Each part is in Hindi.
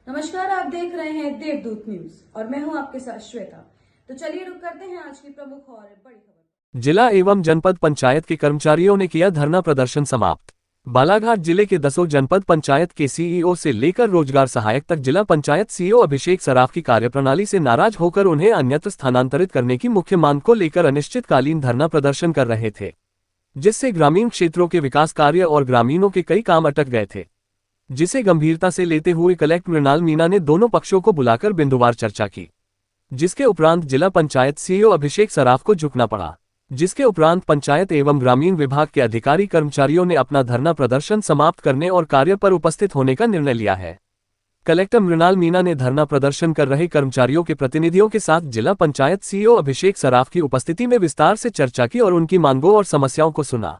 नमस्कार, आप देख रहे हैं देवदूत न्यूज और मैं हूं आपके साथ श्वेता। तो चलिए रुक करते हैं आज की प्रमुख और बड़ी खबर। जिला एवं जनपद पंचायत के कर्मचारियों ने किया धरना प्रदर्शन समाप्त। बालाघाट जिले के 10 जनपद पंचायत के सीईओ से लेकर रोजगार सहायक तक जिला पंचायत सीईओ अभिषेक सराफ की कार्यप्रणाली से नाराज होकर उन्हें अन्यत्र स्थानांतरित करने की मुख्य मांग को लेकर अनिश्चितकालीन धरना प्रदर्शन कर रहे थे, जिससे ग्रामीण क्षेत्रों के विकास कार्य और ग्रामीणों के कई काम अटक गए थे, जिसे गंभीरता से लेते हुए कलेक्टर मृणाल मीणा ने दोनों पक्षों को बुलाकर बिंदुवार चर्चा की, जिसके उपरांत जिला पंचायत सीईओ अभिषेक सराफ को झुकना पड़ा। जिसके उपरांत पंचायत एवं ग्रामीण विभाग के अधिकारी कर्मचारियों ने अपना धरना प्रदर्शन समाप्त करने और कार्य पर उपस्थित होने का निर्णय लिया है। कलेक्टर मृणाल मीणा ने धरना प्रदर्शन कर रहे कर्मचारियों के प्रतिनिधियों के साथ जिला पंचायत सीईओ अभिषेक सराफ की उपस्थिति में विस्तार से चर्चा की और उनकी मांगों और समस्याओं को सुना।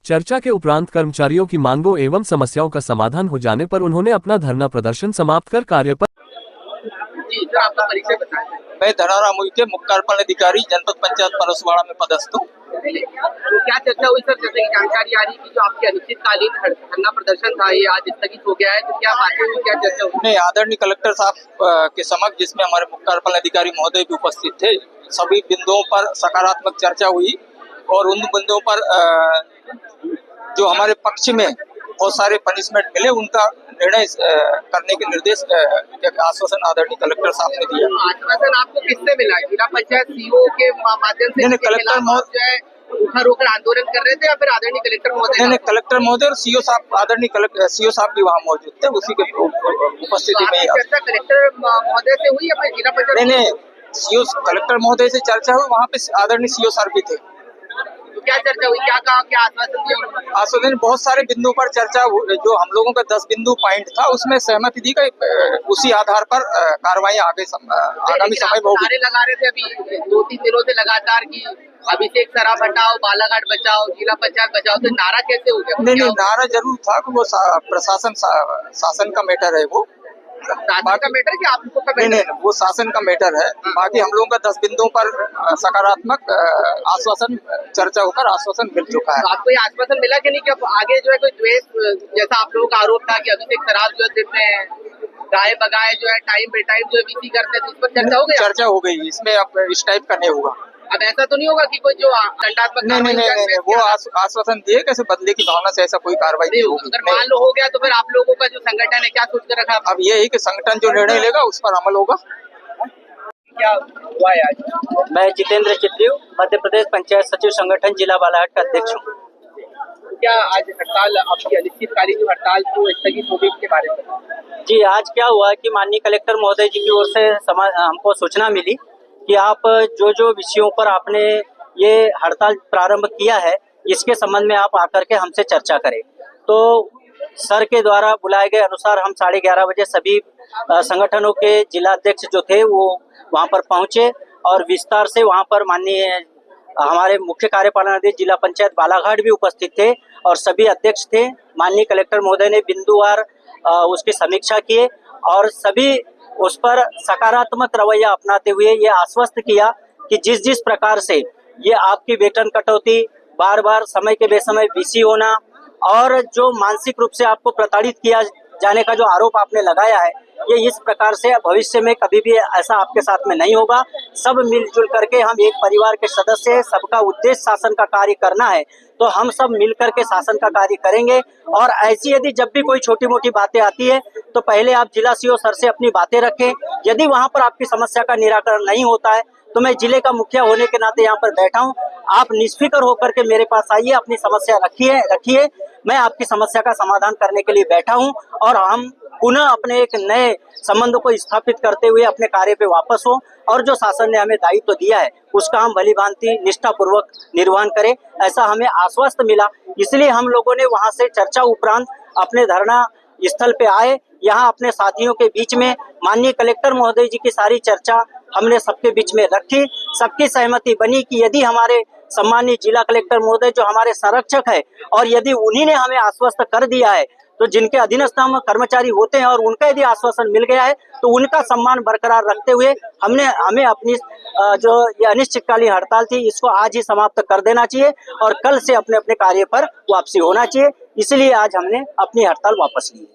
चर्चा के उपरांत कर्मचारियों की मांगों एवं समस्याओं का समाधान हो जाने पर उन्होंने अपना धरना प्रदर्शन समाप्त कर कार्य पर। जी सर, आपका परिचय बताएं। मैं धनाराम मोहिते, मुख्य कार्यपालन अधिकारी जनपद पंचायत परसवाड़ा में पदस्थ हूँ। तो क्या चर्चा हुई सर? जैसे कि जानकारी आ रही है कि जो आपके अनिश्चितकालीन धरना प्रदर्शन था ये आज स्थगित हो गया है, तो क्या बातें हुई, क्या चर्चा हुई? नहीं, आदरणीय कलेक्टर साहब के समक्ष, जिसमें हमारे मुख्य कार्यपालन अधिकारी महोदय भी उपस्थित थे, सभी बिंदुओं पर सकारात्मक चर्चा हुई और उन बिंदुओं पर जो हमारे पक्ष में बहुत सारे पनिशमेंट मिले उनका निर्णय करने के निर्देश आश्वासन आदरणीय कलेक्टर साहब ने दिया। आश्वासन आपको किससे मिला? जिला पंचायत सीईओ के माध्यम से? कलेक्टर महोदय उठा रोकर आंदोलन कर रहे थे या फिर आदरणीय कलेक्टर महोदय? नहीं, कलेक्टर महोदय और सीईओ साहब, आदरणीय सीईओ साहब भी वहाँ मौजूद थे, उसी के उपस्थिति में चर्चा कलेक्टर महोदय से हुई या फिर जिला पंचायत? नहीं, सीईओ कलेक्टर महोदय से चर्चा हुई, वहाँ पे आदरणीय सीईओ सर भी थे। क्या चर्चा हुई, क्या कहा, क्या आश्वासन दिया? आश्वासन बहुत सारे बिंदुओं पर चर्चा हुई। जो हम लोगों का 10 बिंदु पॉइंट था उसमें सहमति दी गई, उसी आधार पर कार्रवाई आगामी समय में होगी। लगा रहे थे अभी 2-3 दिनों से लगातार की अभिषेक सराफ हटाओ, बालाघाट बचाओ, जिला पंचायत बचाओ, तो नारा कैसे हो गया? नहीं, नारा जरूर था कि वो प्रशासन शासन का मैटर है, वो का मैटर कि आपको का मैटर? नहीं, वो शासन का मैटर है। बाकी हम लोगों का 10 बिंदुओं पर सकारात्मक आश्वासन चर्चा होकर आश्वासन मिल चुका है। तो आपको ये आश्वासन मिला कि नहीं कि आगे जो है कोई द्वेष, जैसा आप लोगों का आरोप था कि अभिषेक सराफ जो देते हैं गाय बगाए जो है टाइम पे टाइम जो वीसी करते हैं, तो उस पर चर्चा हो गई? चर्चा हो गई, इसमें अब इस टाइप का नहीं होगा। अब ऐसा तो नहीं होगा कि कोई जो दंडात्मक? नहीं, वो आश्वासन दिए कैसे बदले की भावना से ऐसा कोई कार्रवाई नहीं होगी। अगर मान लो हो गया तो फिर आप लोगों का जो संगठन है क्या सोच कर रखा? अब ये है कि संगठन जो निर्णय लेगा उस पर अमल होगा। क्या हुआ है आज? मैं जितेंद्र चित्रियो, मध्य प्रदेश पंचायत सचिव संगठन जिला बालाघाट का अध्यक्ष हूँ। क्या आज हड़ताल, आपकी अनिश्चितकालीन जो हड़ताल थी वो स्थगित हो गई, इसके बारे में? जी, आज क्या हुआ कि माननीय कलेक्टर महोदय जी की ओर से हमको सूचना मिली कि आप जो विषयों पर आपने ये हड़ताल प्रारंभ किया है इसके संबंध में आप आकर के हमसे चर्चा करें। तो सर के द्वारा बुलाए गए अनुसार हम 11:30 बजे सभी संगठनों के जिला अध्यक्ष जो थे वो वहां पर पहुंचे और विस्तार से वहां पर माननीय हमारे मुख्य कार्यपालन अधिकारी जिला पंचायत बालाघाट भी उपस्थित थे और सभी अध्यक्ष थे। माननीय कलेक्टर महोदय ने बिंदुवार उसकी समीक्षा किए और सभी उस पर सकारात्मक रवैया अपनाते हुए ये आश्वस्त किया कि जिस प्रकार से ये आपकी वेतन कटौती, बार बार समय के बेसमय वीसी होना और जो मानसिक रूप से आपको प्रताड़ित किया जाने का जो आरोप आपने लगाया है, ये इस प्रकार से भविष्य में कभी भी ऐसा आपके साथ में नहीं होगा। सब मिलजुल करके हम एक परिवार के सदस्य हैं, सबका उद्देश्य शासन का कार्य करना है, तो हम सब मिलकर के शासन का कार्य करेंगे। और ऐसी यदि जब भी कोई छोटी मोटी बातें आती है तो पहले आप जिला सीईओ सर से अपनी बातें रखें। यदि वहां पर आपकी समस्या का निराकरण नहीं होता है तो मैं जिले का मुखिया होने के नाते यहाँ पर बैठा हूँ, आप निष्फिक्र होकर के मेरे पास आइए, अपनी समस्या रखिए, मैं आपकी समस्या का समाधान करने के लिए बैठा हूँ और हम पुनः अपने एक नए संबंधों को स्थापित करते हुए अपने कार्य पे वापस हो और जो शासन ने हमें दायित्व दिया है उसका हम भलीभांति निष्ठापूर्वक निर्वहन करें, ऐसा हमें आश्वस्त मिला। इसलिए हम लोगों ने वहां से चर्चा उपरांत अपने धरना स्थल पे आए। यहाँ अपने साथियों के बीच में माननीय कलेक्टर महोदय जी की सारी चर्चा हमने सबके बीच में रखी। सबकी सहमति बनी कि यदि हमारे सम्मानीय जिला कलेक्टर महोदय जो हमारे संरक्षक है और यदि उन्हीं ने हमें आश्वस्त कर दिया है तो जिनके अधीनस्थ हम कर्मचारी होते हैं और उनका यदि आश्वासन मिल गया है तो उनका सम्मान बरकरार रखते हुए हमें अपनी जो ये अनिश्चितकालीन हड़ताल थी इसको आज ही समाप्त कर देना चाहिए और कल से अपने अपने कार्य पर वापसी होना चाहिए। इसलिए आज हमने अपनी हड़ताल वापस ली।